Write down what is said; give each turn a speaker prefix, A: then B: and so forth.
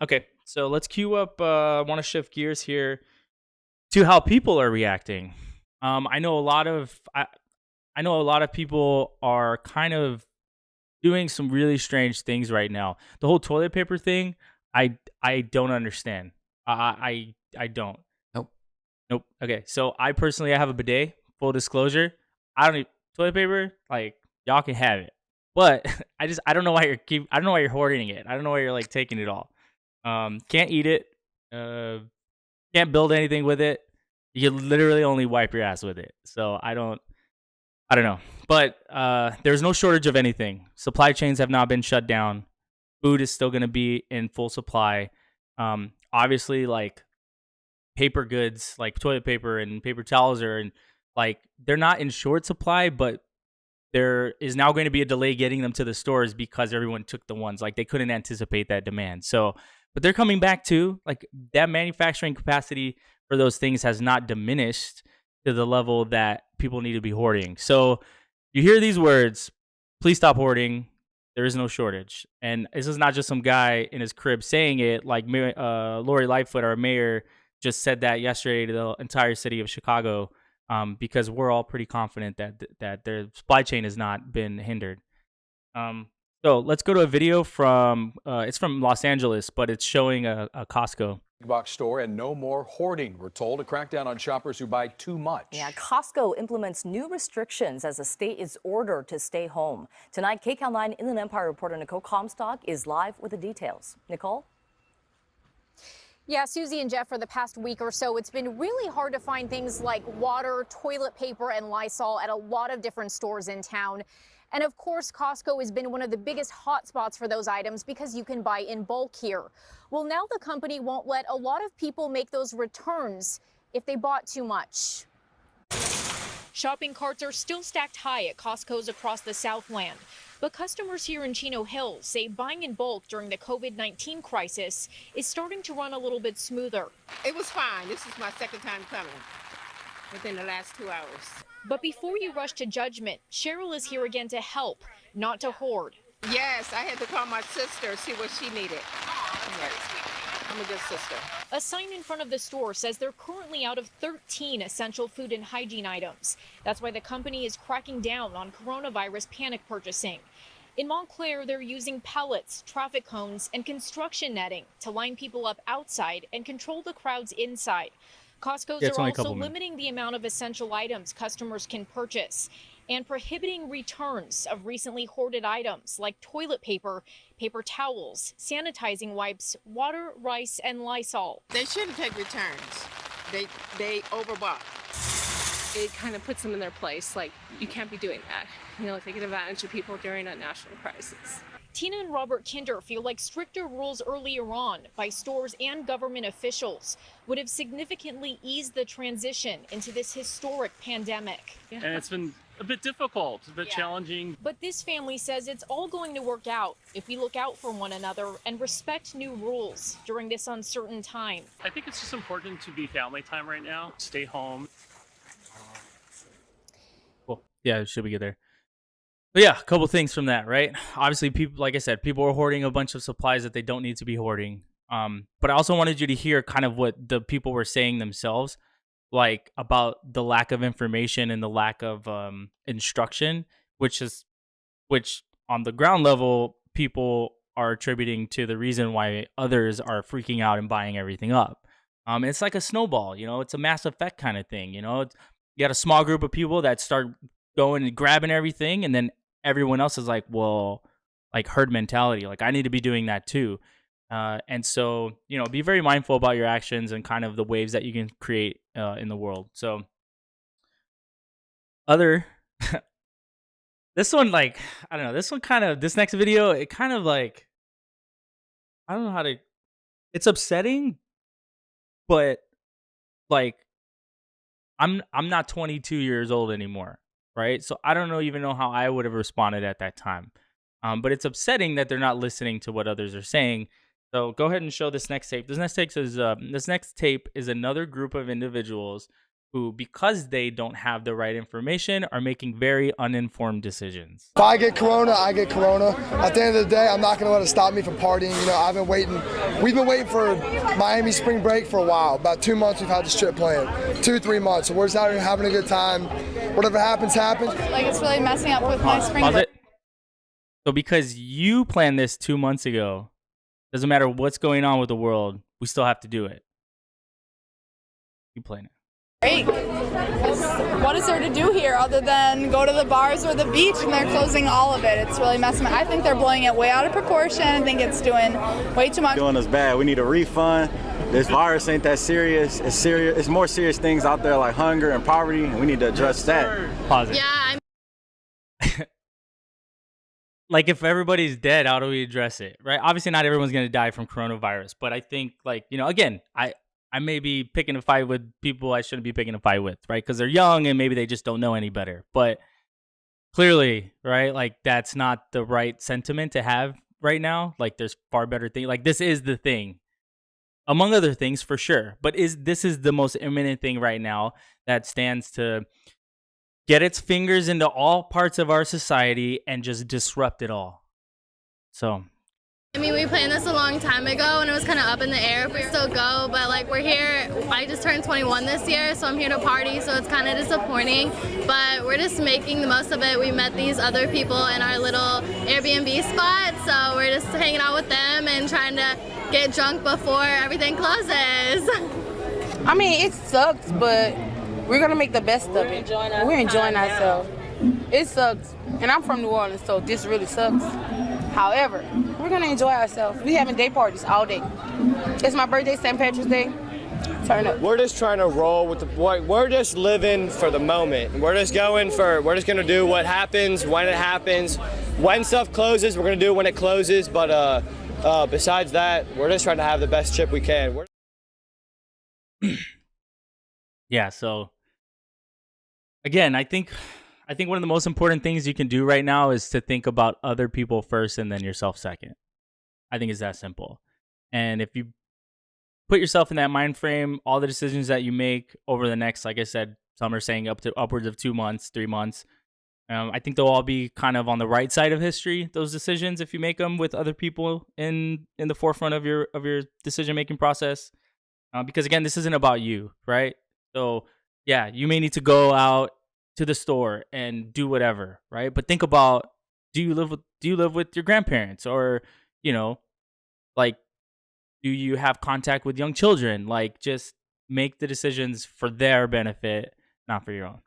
A: Okay, so let's queue up. I want to shift gears here to how people are reacting. I know a lot of I know a lot of people are kind of doing some really strange things right now. The whole toilet paper thing, I don't understand. I don't.
B: Nope.
A: Nope. Okay, so I have a bidet. Full disclosure, I don't need toilet paper. Like y'all can have it, but I don't know why I don't know why you're hoarding it. I don't know why you're like taking it all. Can't eat it. Uh, can't build anything with it. You can literally only wipe your ass with it. So I don't know. But there's no shortage of anything. Supply chains have not been shut down. Food is still going to be in full supply. Obviously, like paper goods, like toilet paper and paper towels, are in, like they're not in short supply, but there is now going to be a delay getting them to the stores because everyone took the ones like they couldn't anticipate that demand. So, but they're coming back too. Like that manufacturing capacity for those things has not diminished to the level that people need to be hoarding. So, you hear these words, please stop hoarding. There is no shortage. And this is not just some guy in his crib saying it. Like Lori Lightfoot, our mayor, just said that yesterday to the entire city of Chicago, because we're all pretty confident that their supply chain has not been hindered. So let's go to a video from it's from Los Angeles, but it's showing a Costco.
C: Big box store and no more hoarding. We're told to crack down on shoppers who buy too much.
D: Yeah, Costco implements new restrictions as the state is ordered to stay home. Tonight, KCAL 9 Inland Empire reporter Nicole Comstock is live with the details. Nicole?
E: Yeah, Susie and Jeff, for the past week or so, it's been really hard to find things like water, toilet paper, and Lysol at a lot of different stores in town. And of course, Costco has been one of the biggest hotspots for those items because you can buy in bulk here. Well, now the company won't let a lot of people make those returns if they bought too much. Shopping carts are still stacked high at Costco's across the Southland. But customers here in Chino Hills say buying in bulk during the COVID-19 crisis is starting to run a little bit smoother.
F: It was fine. This is my second time coming within the last 2 hours.
E: But before you rush to judgment, Cheryl is here again to help, not to hoard.
F: Yes, I had to call my sister, see what she needed. I'm a good sister.
E: A sign in front of the store says they're currently out of 13 essential food and hygiene items. That's why the company is cracking down on coronavirus panic purchasing. In Montclair, they're using pellets, traffic cones, and construction netting to line people up outside and control the crowds inside. Costco's are also limiting the amount of essential items customers can purchase and prohibiting returns of recently hoarded items like toilet paper, paper towels, sanitizing wipes, water, rice, and Lysol.
F: They shouldn't take returns. They overbought.
G: It kind of puts them in their place. Like, you can't be doing that. You know, taking advantage of people during a national crisis.
E: Tina and Robert Kinder feel like stricter rules earlier on by stores and government officials would have significantly eased the transition into this historic pandemic.
H: And it's been a bit difficult, a bit challenging.
E: But this family says it's all going to work out if we look out for one another and respect new rules during this uncertain time.
H: I think it's just important to be family time right now. Stay home.
A: Cool. Yeah, should we get there? But yeah, a couple things from that, right? Obviously, people, like I said, people are hoarding a bunch of supplies that they don't need to be hoarding. But I also wanted you to hear kind of what the people were saying themselves, like about the lack of information and the lack of instruction, which on the ground level, people are attributing to the reason why others are freaking out and buying everything up. It's like a snowball, you know, it's a mass effect kind of thing, you know. You got a small group of people that start going and grabbing everything, and then everyone else is like, well, like herd mentality, like I need to be doing that too. And so, you know, be very mindful about your actions and kind of the waves that you can create in the world. So this one, like, I don't know, this next video, it kind of like, I don't know it's upsetting, but like, I'm not 22 years old anymore. Right. So I don't even know how I would have responded at that time. But it's upsetting that they're not listening to what others are saying. So go ahead and show this next tape. This next tape is another group of individuals who, because they don't have the right information, are making very uninformed decisions.
B: If I get corona, I get corona. At the end of the day, I'm not going to let it stop me from partying. You know, we've been waiting for Miami spring break for a while. About 2 months we've had this trip planned. 2-3 months. So we're just out here having a good time. Whatever happens, happens.
I: Like, it's really messing up with my spring
A: Pause
I: break.
A: it. So because you planned this 2 months ago, doesn't matter what's going on with the world, we still have to do it. You plan it.
I: Break. What is there to do here other than go to the bars or the beach, and they're closing all of it? It's really messing up. I think they're blowing it way out of proportion. I think it's doing way too much.
J: Doing us bad. We need a refund. This virus ain't that serious. It's serious. It's more serious things out there like hunger and poverty, and we need to address that.
A: Pause it.
E: Yeah,
A: Like, if everybody's dead, how do we address it, right? Obviously, not everyone's going to die from coronavirus, but I think, like, you know, again, I may be picking a fight with people I shouldn't be picking a fight with, right? Because they're young and maybe they just don't know any better. But clearly, right, like, that's not the right sentiment to have right now. Like, there's far better things. Like, this is the thing, among other things, for sure. But this is the most imminent thing right now that stands to get its fingers into all parts of our society and just disrupt it all. So,
K: I mean, we planned this a long time ago, and it was kind of up in the air if we still go, but like, we're here. I just turned 21 this year, so I'm here to party, so it's kind of disappointing, but we're just making the most of it. We met these other people in our little Airbnb spot, so we're just hanging out with them and trying to get drunk before everything closes.
L: I mean, it sucks, but we're gonna make the best of it. We're enjoying ourselves. It sucks, and I'm from New Orleans, so this really sucks. However, we're gonna enjoy ourselves. We having day parties all day. It's my birthday, St. Patrick's Day. Turn up.
M: We're just trying to roll with we're just living for the moment. We're just gonna do what happens when it happens. When stuff closes, we're gonna do it when it closes. But besides that, we're just trying to have the best trip we can.
A: yeah, so again, I think one of the most important things you can do right now is to think about other people first and then yourself second. I think it's that simple. And if you put yourself in that mind frame, all the decisions that you make over the next, like I said, some are saying upwards of 2 months, 3 months, I think they'll all be kind of on the right side of history, those decisions, if you make them with other people in the forefront of your decision-making process. Because again, this isn't about you, right? So yeah, you may need to go out to the store and do whatever, right? But think about, do you live with your grandparents, or, you know, like, do you have contact with young children? Like, just make the decisions for their benefit, not for your own.